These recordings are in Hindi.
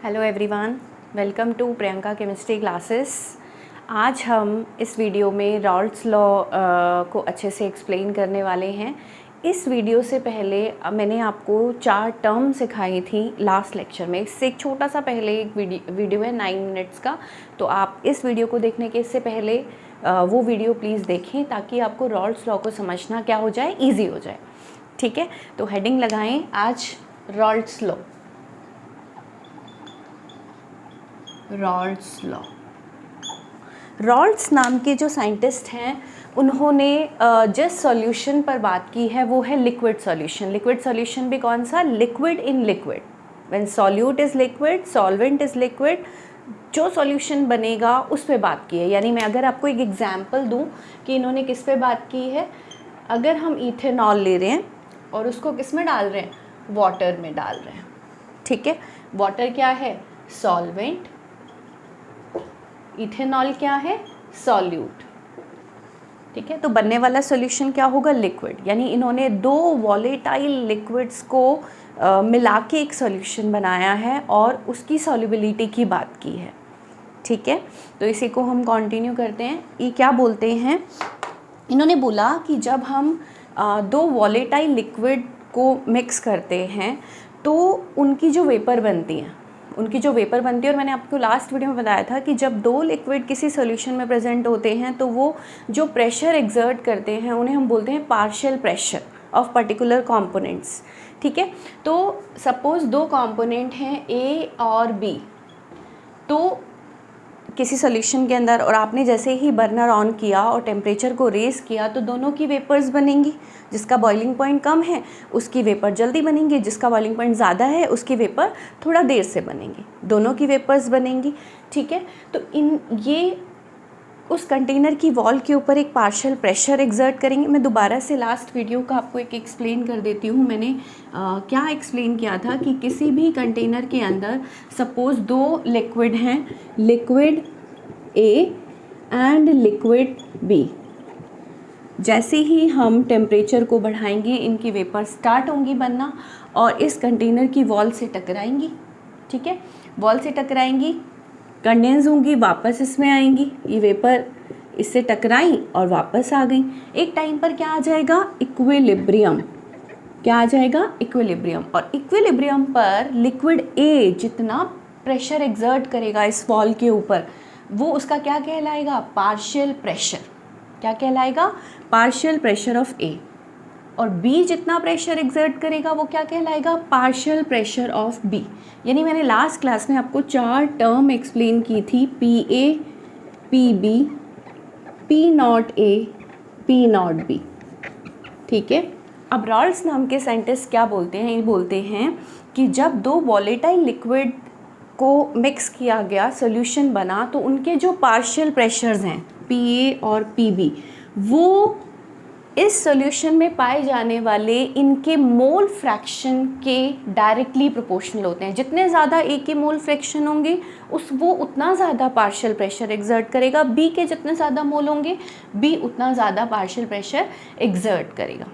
Hello everyone, welcome to Priyanka chemistry classes. आज हम इस वीडियो में रॉल्ड्स लॉ को अच्छे से एक्सप्लेन करने वाले हैं। इस वीडियो से पहले मैंने आपको 4 टर्म सिखाई थी लास्ट लेक्चर में। इससे एक छोटा सा पहले एक वीडियो है 9 मिनट्स का, तो आप इस वीडियो को देखने के इससे पहले वो वीडियो प्लीज़ देखें ताकि आपको रॉल्ड्स लॉ को समझना क्या हो जाए, ईजी हो जाए। ठीक है, तो हेडिंग लगाएं आज रॉल्ड्स लॉ। रॉल्ड्स लॉ, रॉल्ड्स नाम के जो साइंटिस्ट हैं उन्होंने जिस सॉल्यूशन पर बात की है वो है लिक्विड सॉल्यूशन। लिक्विड सॉल्यूशन भी कौन सा? Liquid in liquid. When solute is liquid, solvent is liquid, जो सॉल्यूशन बनेगा उस पे बात की है। यानी मैं अगर आपको एक एग्जांपल दूं कि इन्होंने किस पे बात की है, अगर हम इथेनॉल ले रहे हैं और उसको किस में डाल रहे हैं? वाटर में डाल रहे हैं। ठीक है, वाटर क्या है? सॉल्वेंट। इथेनॉल क्या है? सॉल्यूट। ठीक है, तो बनने वाला सॉल्यूशन क्या होगा? लिक्विड। यानी इन्होंने 2 वॉलेटाइल लिक्विड्स को मिला के एक सॉल्यूशन बनाया है और उसकी सॉल्युबिलिटी की बात की है। ठीक है, तो इसी को हम कंटिन्यू करते हैं। ये क्या बोलते हैं? इन्होंने बोला कि जब हम 2 वॉलेटाइल लिक्विड को मिक्स करते हैं तो उनकी जो वेपर बनती हैं, और मैंने आपको लास्ट वीडियो में बताया था कि जब 2 लिक्विड किसी सॉल्यूशन में प्रेजेंट होते हैं तो वो जो प्रेशर एक्सर्ट करते हैं उन्हें हम बोलते हैं partial pressure of particular components. ठीक है, तो सपोज़ 2 कंपोनेंट हैं ए और बी, तो किसी सॉल्यूशन के अंदर, और आपने जैसे ही बर्नर ऑन किया और टेम्परेचर को रेज़ किया तो दोनों की वेपर्स बनेंगी। जिसका बॉइलिंग पॉइंट कम है उसकी वेपर जल्दी बनेंगी, जिसका बॉइलिंग पॉइंट ज़्यादा है उसकी वेपर थोड़ा देर से बनेंगी। दोनों की वेपर्स बनेंगी। ठीक है, तो ये उस कंटेनर की वॉल के ऊपर एक पार्शियल प्रेशर एक्सर्ट करेंगे। मैं दोबारा से लास्ट वीडियो का आपको एक एक्सप्लेन कर देती हूँ। मैंने क्या एक्सप्लेन किया था कि किसी भी कंटेनर के अंदर सपोज़ 2 लिक्विड हैं, liquid A and liquid B. जैसे ही हम टेम्परेचर को बढ़ाएंगे इनकी वेपर स्टार्ट होंगी बनना और इस कंटेनर की वॉल से टकराएंगी। ठीक है, वॉल से टकराएंगी, कंडेंस होंगी, वापस इसमें आएंगी। ये वेपर इससे टकराई और वापस आ गई। एक टाइम पर क्या आ जाएगा? इक्विलिब्रियम। क्या आ जाएगा? इक्विलिब्रियम। और इक्विलिब्रियम पर लिक्विड ए जितना प्रेशर एक्सर्ट करेगा इस वॉल के ऊपर वो उसका क्या कहलाएगा? Partial pressure. क्या कहलाएगा? Partial pressure of A. और बी जितना प्रेशर एक्सर्ट करेगा वो क्या कहलाएगा? Partial pressure of B. यानी मैंने लास्ट क्लास में आपको 4 टर्म एक्सप्लेन की थी, P A, P B, P naught A, P naught B. ठीक है, अब रॉल्ड्स नाम के साइंटिस्ट क्या बोलते हैं? ये बोलते हैं कि जब 2 वॉलेटाइल लिक्विड को मिक्स किया गया, सॉल्यूशन बना, तो उनके जो पार्शियल प्रेशर्स हैं पी ए और पी बी वो इस सॉल्यूशन में पाए जाने वाले इनके मोल फ्रैक्शन के डायरेक्टली प्रोपोर्शनल होते हैं। जितने ज़्यादा ए के मोल फ्रैक्शन होंगे वो उतना ज़्यादा पार्शियल प्रेशर एक्सर्ट करेगा। बी के जितने ज़्यादा मोल होंगे बी उतना ज़्यादा पार्शियल प्रेशर एक्सर्ट करेगा।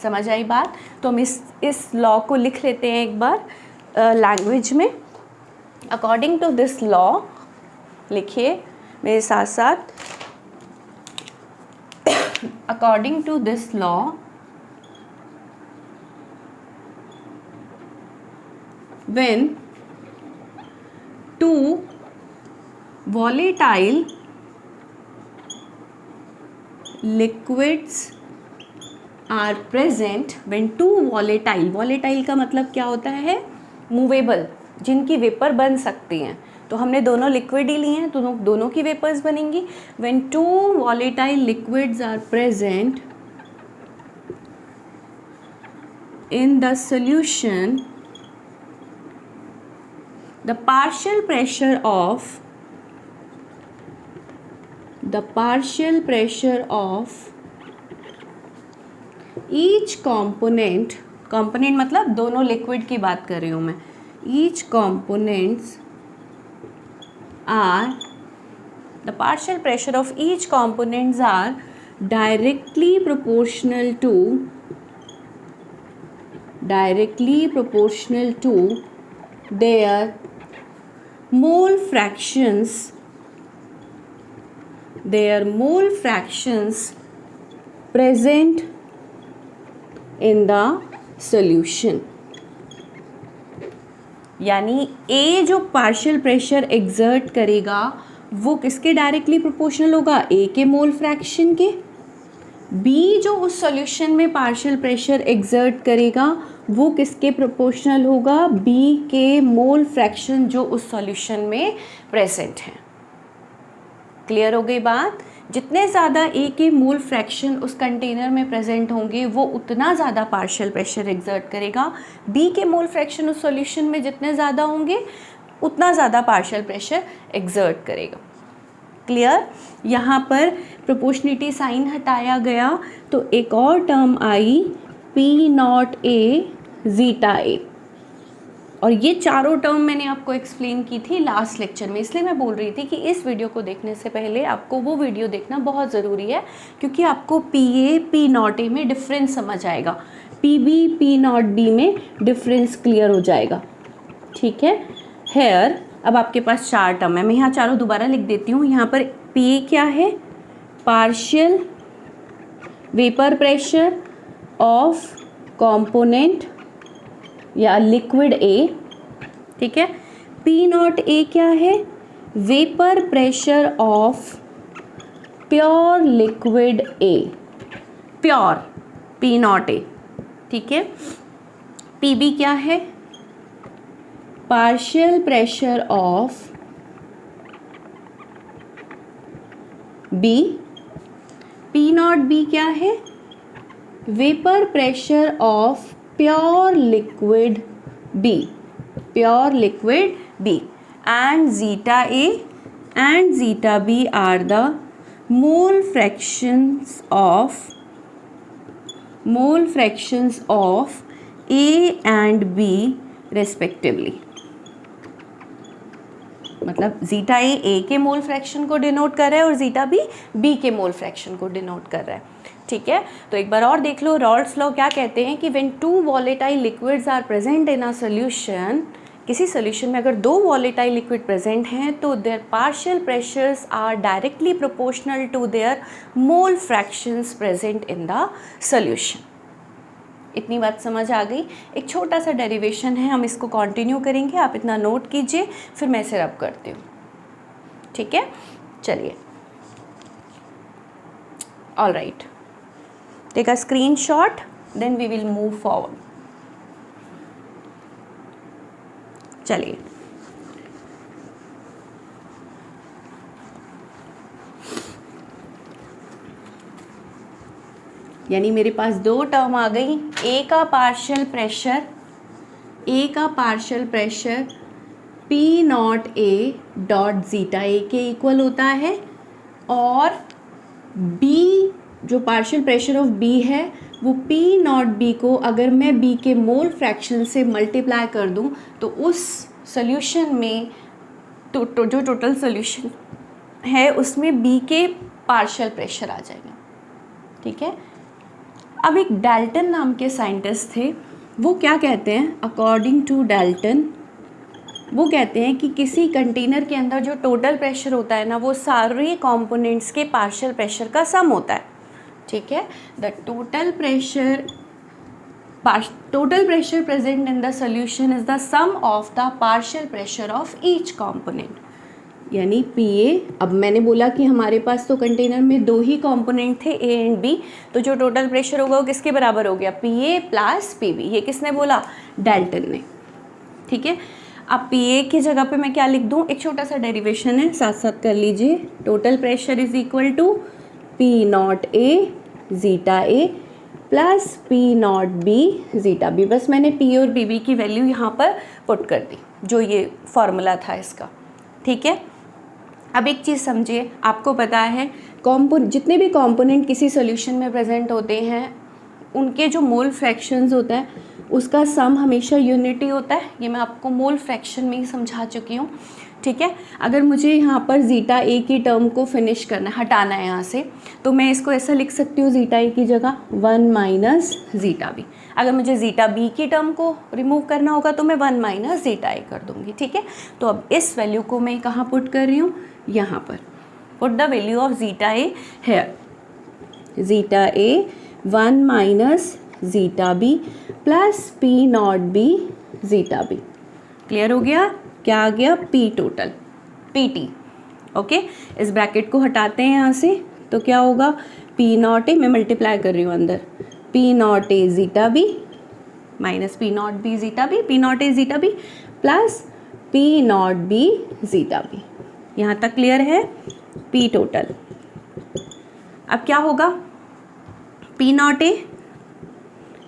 समझ आई बात? तो हम इस लॉ को लिख लेते हैं एक बार लैंग्वेज में। अकॉर्डिंग टू दिस लॉ, लिखिए मेरे साथ साथ। According to this law, when 2 volatile liquids are present, when 2 volatile का मतलब क्या होता है? मूवेबल, जिनकी वेपर बन सकती हैं। तो हमने दोनों लिक्विड ही लिए हैं तो दोनों की वेपर्स बनेंगी। When 2 volatile liquids are present in the solution, the partial pressure of each component मतलब दोनों लिक्विड की बात कर रही हूँ मैं, each components are, the partial pressure of each components are directly proportional to their mole fractions, their mole fractions present in the solution. यानी A जो पार्शियल प्रेशर एक्सर्ट करेगा वो किसके डायरेक्टली प्रोपोर्शनल होगा, A के मोल फ्रैक्शन के. B जो उस सॉल्यूशन में पार्शियल प्रेशर एक्सर्ट करेगा वो किसके प्रोपोर्शनल होगा, B के मोल फ्रैक्शन जो उस सॉल्यूशन में प्रेजेंट है. क्लियर हो गई बात. जितने ज़्यादा A के मोल फ्रैक्शन उस कंटेनर में प्रेजेंट होंगे वो उतना ज़्यादा पार्शियल प्रेशर एक्सर्ट करेगा. B के मोल फ्रैक्शन उस सॉल्यूशन में जितने ज़्यादा होंगे उतना ज़्यादा पार्शियल प्रेशर एक्सर्ट करेगा. क्लियर. यहाँ पर प्रोपोर्शनलिटी साइन हटाया गया तो एक और term I P0A zeta A. और ये चारों टर्म मैंने आपको एक्सप्लेन की थी लास्ट लेक्चर में, इसलिए मैं बोल रही थी कि इस वीडियो को देखने से पहले आपको वो वीडियो देखना बहुत ज़रूरी है, क्योंकि आपको PA P0A में डिफरेंस समझ आएगा, PB P0B में डिफरेंस क्लियर हो जाएगा. ठीक है. हेयर अब आपके पास चार टर्म है, मैं यहाँ चारों दोबारा लिख देती हूँ. यहाँ पर PA क्या है, partial vapour pressure of component या लिक्विड A. ठीक है. P0A क्या है, vapour pressure of pure liquid A, pure P0A. ठीक है. PB क्या है, partial pressure of B. P0B क्या है, vapour pressure of pure liquid B, pure liquid B. And zeta A and zeta B are the mole fractions of A and B respectively. मतलब zeta A के मोल फ्रैक्शन को डिनोट कर रहा है और zeta B B के मोल फ्रैक्शन को डिनोट कर रहा है. ठीक है. तो एक बार और देख लो, रॉल्स लॉ क्या कहते हैं कि when two volatile liquids are present in a solution, किसी सॉल्यूशन में अगर दो वॉलेटाइल लिक्विड प्रेजेंट हैं तो their partial pressures are directly proportional to their mole fractions present in the solution. इतनी बात समझ आ गई. एक छोटा सा डेरिवेशन है, हम इसको कंटिन्यू करेंगे, आप इतना नोट कीजिए, फिर मैं इसे रब करती हूँ. ठीक है. चलिए. All right, take a screenshot, then we will move forward. चलिए. यानी मेरे पास दो टर्म आ गई. A का partial pressure P0A dot zeta A के इक्वल होता है, और B जो पार्शियल प्रेशर ऑफ B है वो P0B को अगर मैं B के मोल फ्रैक्शन से मल्टीप्लाई कर दूं तो उस सॉल्यूशन में जो टोटल सॉल्यूशन है उसमें B के पार्शियल प्रेशर आ जाएगा. ठीक है. अब एक डाल्टन नाम के साइंटिस्ट थे, वो क्या कहते हैं, अकॉर्डिंग टू डाल्टन वो कहते हैं कि किसी कंटेनर के अंदर जो टोटल प्रेशर होता है ना वो सारे कंपोनेंट्स के पार्शियल प्रेशर का सम होता है. ठीक है. The total pressure present in the solution is the sum of the partial pressure of each component. यानी PA, अब मैंने बोला कि हमारे पास तो कंटेनर में दो ही कंपोनेंट थे A एंड B, तो जो टोटल प्रेशर होगा वो किसके बराबर हो गया, PA प्लस PB. ये किसने बोला, डाल्टन ने. ठीक है. अब PA की जगह पे मैं क्या लिख दूँ, एक छोटा सा डेरिवेशन है, साथ साथ कर लीजिए. Total pressure is equal to P0A zeta A plus P0B zeta B. बस मैंने P और PB की वैल्यू यहाँ पर पुट कर दी, जो ये फॉर्मूला था इसका. ठीक है. अब एक चीज़ समझिए, आपको पता है जितने भी कंपोनेंट किसी सॉल्यूशन में प्रेजेंट होते हैं उनके जो मोल फ्रैक्शंस होता है उसका सम हमेशा यूनिटी होता है. ये मैं आपको मोल फ्रैक्शन में ही समझा चुकी हूँ. ठीक है। अगर मुझे यहाँ पर ज़ीटा ए की टर्म को फिनिश करना है, हटाना है यहाँ से, तो मैं इसको ऐसा लिख सकती हूँ ज़ीटा ए की जगह 1 माइनस ज़ीटा बी। अगर मुझे ज़ीटा बी की टर्म को रिमूव करना होगा तो मैं 1 माइनस ज़ीटा ए कर दूँगी, ठीक है। तो अब इस वैल्यू को मैं कहाँ पुट कर रही हूँ, यहाँ पर। Put the value of zeta A here, zeta A 1 minus zeta B plus P naught B zeta B. Clear हो गया? क्या आ गया? P total, P T. Okay, इस ब्रैकेट को हटाते हैं यहाँ से, तो क्या होगा, पी नॉट ए, मैं मल्टीप्लाई कर रही हूँ अंदर, P naught A zeta B minus P naught B zeta B, P naught A zeta B plus P naught B zeta B. यहाँ तक क्लियर है? P total. अब क्या होगा, पी नॉट ए,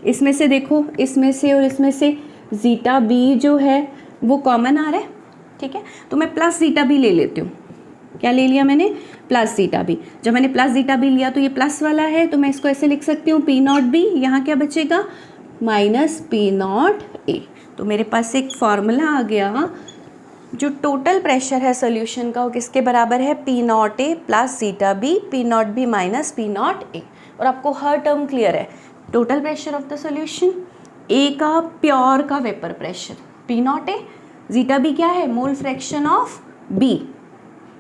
इसमें से देखो, इसमें से और इसमें से ज़ीटा बी जो है वो कॉमन आ रहा है, ठीक है। तो मैं प्लस ज़ीटा बी ले लेती हूँ। क्या ले लिया मैंने? Plus zeta B. जब मैंने प्लस ज़ीटा बी लिया तो ये प्लस वाला है, तो मैं इसको ऐसे लिख सकती हूँ पी नॉट बी, यहाँ क्या बचेगा, माइनस पी नॉट ए। तो मेरे पास एक फॉर्मूला आ गया, जो टोटल प्रेशर है सोल्यूशन का वो किसके बराबर है, P naught A plus zeta B, P naught B minus P naught A. और आपको हर टर्म क्लियर है। Total pressure of the solution, A का प्योर का vapour pressure P naught A, zeta B क्या है, mole fraction of B,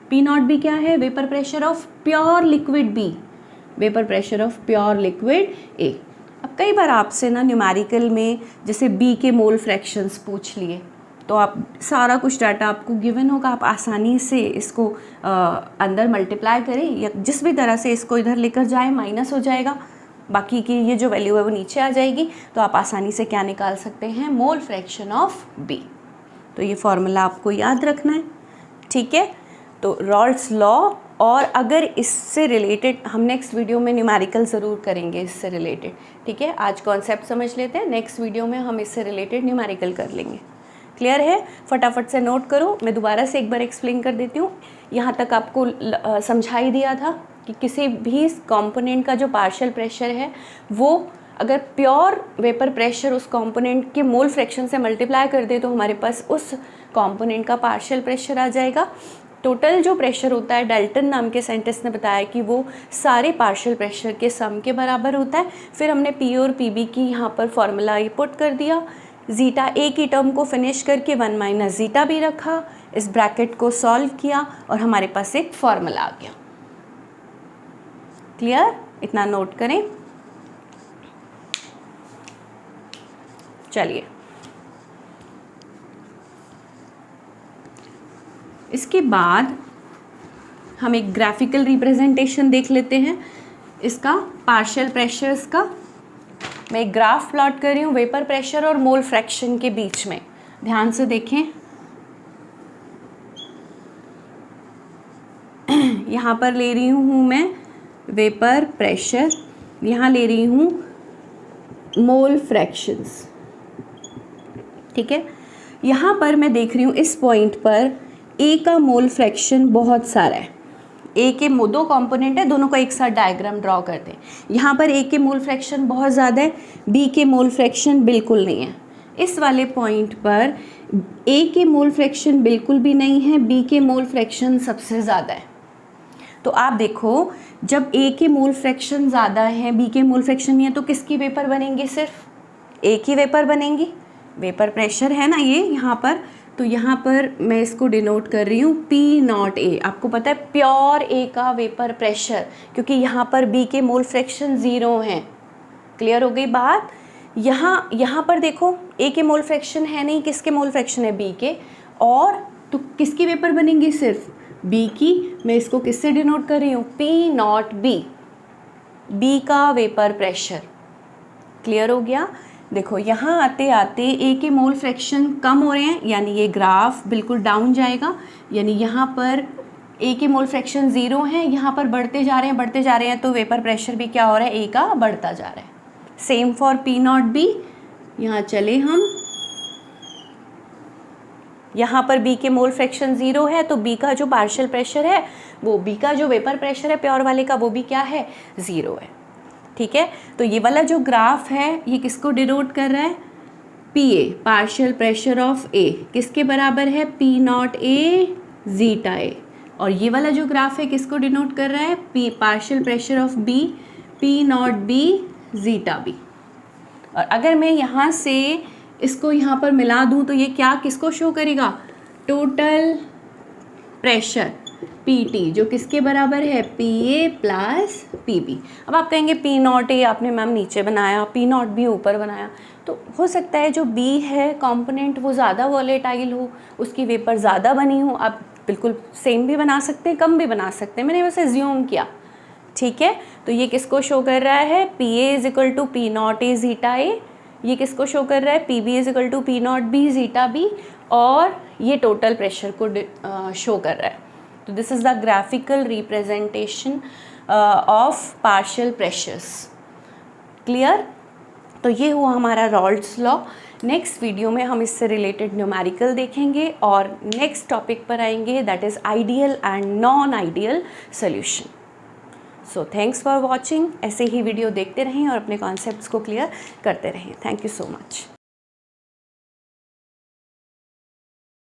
P naught B क्या है, vapour pressure of pure liquid B, vapour pressure of pure liquid A. अब कई बार आपसे ना न्यूमेरिकल में जैसे बी के मोल फ्रैक्शंस पूछ लिए, तो आप सारा कुछ डाटा आपको गिवन होगा, आप आसानी से इसको अंदर मल्टीप्लाई करें या जिस भी तरह से इसको इधर लेकर जाए, माइनस हो जाएगा, बाकी की ये जो वैल्यू है वो नीचे आ जाएगी। तो आप आसानी से क्या निकाल सकते हैं, मोल फ्रैक्शन ऑफ बी। तो ये फॉर्मूला आपको याद रखना है, ठीक है। तो रॉल्स लॉ, और अगर इससे रिलेटेड हम नेक्स्ट वीडियो में न्यूमेरिकल ज़रूर करेंगे इससे रिलेटेड, ठीक है। आज कॉन्सेप्ट समझ लेते हैं, नेक्स्ट वीडियो में हम इससे रिलेटेड न्यूमेरिकल कर लेंगे। क्लियर है? फटाफट से नोट करो, मैं दोबारा से एक बार एक्सप्लेन कर देती हूँ। यहाँ तक आपको समझा ही दिया था कि किसी भी कंपोनेंट का जो पार्शियल प्रेशर है वो अगर प्योर वेपर प्रेशर उस कंपोनेंट के मोल फ्रैक्शन से मल्टीप्लाई कर दे तो हमारे पास उस कंपोनेंट का पार्शियल प्रेशर आ जाएगा। टोटल जो प्रेशर होता है, डाल्टन नाम के साइंटिस्ट ने बताया कि वो सारे पार्शियल प्रेशर के सम के बराबर होता है। फिर हमने पी और पी बी की यहाँ पर फॉर्मूला ये पुट कर दिया, ज़ीटा ए की टर्म को फिनिश करके 1 माइनस ज़ीटा बी रखा, इस ब्रैकेट को सॉल्व किया और हमारे पास एक फॉर्मूला आ गया। क्लियर? इतना नोट करें। चलिए, इसके बाद हम एक ग्राफिकल रिप्रेजेंटेशन देख लेते हैं इसका, पार्शियल प्रेशर्स का। मैं एक ग्राफ प्लॉट कर रही हूँ वेपर प्रेशर और मोल फ्रैक्शन के बीच में, ध्यान से देखें। यहाँ पर ले रही हूँ मैं वेपर प्रेशर, यहाँ ले रही हूँ मोल फ्रैक्शंस, ठीक है। यहाँ पर मैं देख रही हूँ इस पॉइंट पर ए का मोल फ्रैक्शन बहुत सारा है। ए के दो कंपोनेंट है, दोनों का एक साथ डायग्राम ड्रॉ करते हैं। यहाँ पर ए के मोल फ्रैक्शन बहुत ज़्यादा है, बी के मोल फ्रैक्शन बिल्कुल नहीं है। इस वाले पॉइंट पर ए के मोल फ्रैक्शन बिल्कुल भी नहीं है, बी के मोल फ्रैक्शन सबसे ज़्यादा है। तो आप देखो, जब ए के मोल फ्रैक्शन ज़्यादा है, बी के मोल फ्रैक्शन नहीं है, तो किसकी वेपर बनेंगी, सिर्फ ए की वेपर बनेंगी। वेपर प्रेशर है ना ये यहाँ पर, तो यहाँ पर मैं इसको डिनोट कर रही हूँ पी नॉट ए। आपको पता है प्योर ए का वेपर प्रेशर, क्योंकि यहाँ पर बी के मोल फ्रैक्शन 0 हैं। क्लियर हो गई बात? यहाँ पर देखो ए के मोल फ्रैक्शन है नहीं, किसके मोल फ्रैक्शन है, बी के, और तो किसकी वेपर बनेंगी, सिर्फ बी की। मैं इसको किससे डिनोट कर रही हूँ, पी नॉट बी, बी का वेपर प्रेशर। क्लियर हो गया? देखो यहाँ आते आते ए के मोल फ्रैक्शन कम हो रहे हैं, यानी ये ग्राफ बिल्कुल डाउन जाएगा, यानी यहाँ पर ए के मोल फ्रैक्शन 0 है, यहाँ पर बढ़ते जा रहे हैं, तो वेपर प्रेशर भी क्या हो रहा है, ए का बढ़ता जा रहा है। Same for P naught B. यहाँ चले हम, यहाँ पर बी के मोल फ्रैक्शन 0 है, तो बी का जो पार्शियल प्रेशर है, वो बी का जो वेपर प्रेशर है प्योर वाले का, वो भी क्या है, 0 है। ठीक है, तो ये वाला जो ग्राफ है ये किसको डिनोट कर रहा है, P A, partial pressure of A, किसके बराबर है, P naught A zeta A. और ये वाला जो ग्राफ है किसको डिनोट कर रहा है, P partial pressure of B, P naught B zeta B. और अगर मैं यहाँ से इसको यहाँ पर मिला दूँ तो ये क्या किसको शो करेगा, टोटल प्रेशर पीटी, जो किसके बराबर है, P A plus P B. अब आप कहेंगे पी नॉट ए आपने मैम नीचे बनाया, पी नॉट बी ऊपर बनाया, तो हो सकता है जो बी है कंपोनेंट वो ज़्यादा वॉलेटाइल हो, उसकी वेपर ज़्यादा बनी हो। आप बिल्कुल सेम भी बना सकते हैं, कम भी बना सकते हैं, मैंने वैसे एज्यूम किया, ठीक है। तो ये किसको शो कर रहा है, P A is equal to P naught A zeta A. ये किसको शो कर रहा है, P B is equal to P naught B zeta B. और ये टोटल प्रेशर को शो कर रहा है। तो this is the graphical representation of partial pressures. Clear. तो ये हुआ हमारा रॉल्ड्स लॉ। नेक्स्ट वीडियो में हम इससे रिलेटेड न्यूमेरिकल देखेंगे और नेक्स्ट टॉपिक पर आएंगे, that is ideal and non ideal solution. So thanks for watching. ऐसे ही वीडियो देखते रहें और अपने कॉन्सेप्ट्स को क्लियर करते रहें। Thank you so much.